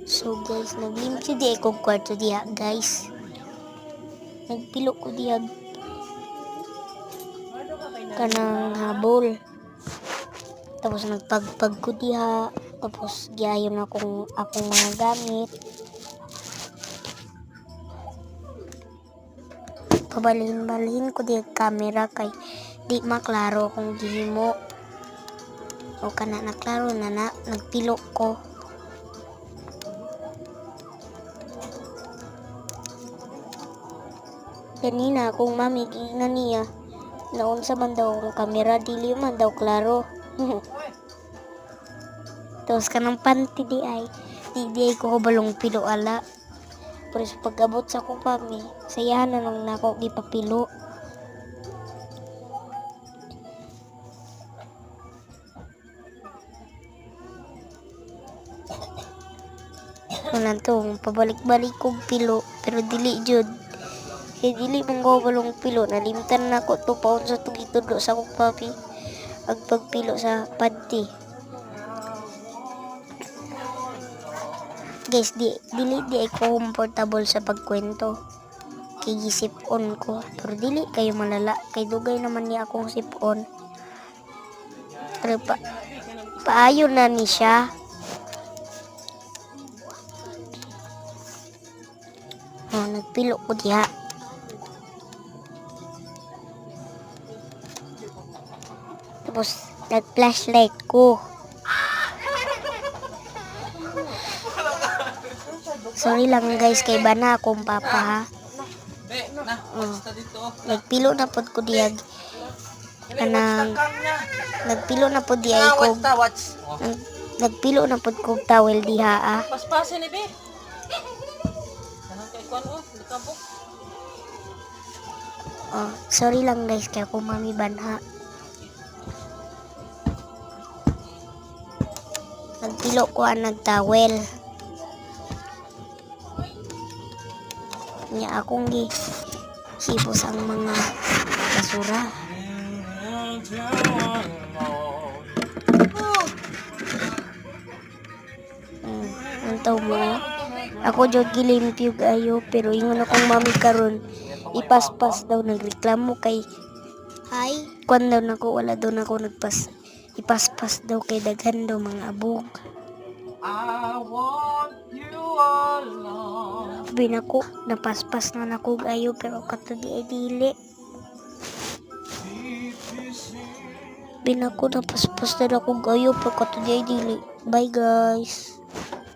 So guys, naglimpyo di ako kwarto diha guys. Nagpilo ko diha kanang habol. Tapos nagpagpag ko diha. Tapos giayon akong mga gamit. Pabalhin ko diha camera kay di maklaro kung gihimo. O kana naklaro na nagpilo ko. Kanina kung mami giingnan niya naunsa man daw ang kamera dili man daw klaro. Tapos kanang panty di ay ko balong pilo ala. Pero sa pag-abot sa akong mami, sayahan na lang nako gipapilo. Walang to, pabalik-balik kong pilo pero dili jud. Kaya dili mong balong pilo, nalimtan na ko to paon sa tugitudlo sa akong papi. Ang pagpilo sa panty. Guys, dili ako comfortable sa pagkwento. Kay gisip-on ko. Pero dili kayo malala. Kay dugay naman niya akong sip-on. Pero paayo na ni siya. Oh, nagpilo ko diha. Tapos, nag-flashlight ko. Sorry lang guys, kay bana akong papa ha. Nagpilo na pod ko diha. Nagpilo na pod diha ko. Nagpilo na pod ko towel diha ah. Paspasin ni be. Kanang kay kwan likabok. Oh, sorry lang guys kay ako mami banha. Nagpilo ko ang nagtowel. Niya akong sipos ang mga basura. Antaw mo. Ako jud gilimpyo gayo pero ingon akong mami karon ipaspas daw nagreklamo kay kwan daw nako wala daw nako ipaspas daw kay daghan daw mga abog. I want you alone. Binako napaspas na nako gayo pero kato di ay dili. Binako napaspas na nako gayo pero kato di ay dili. Bye guys.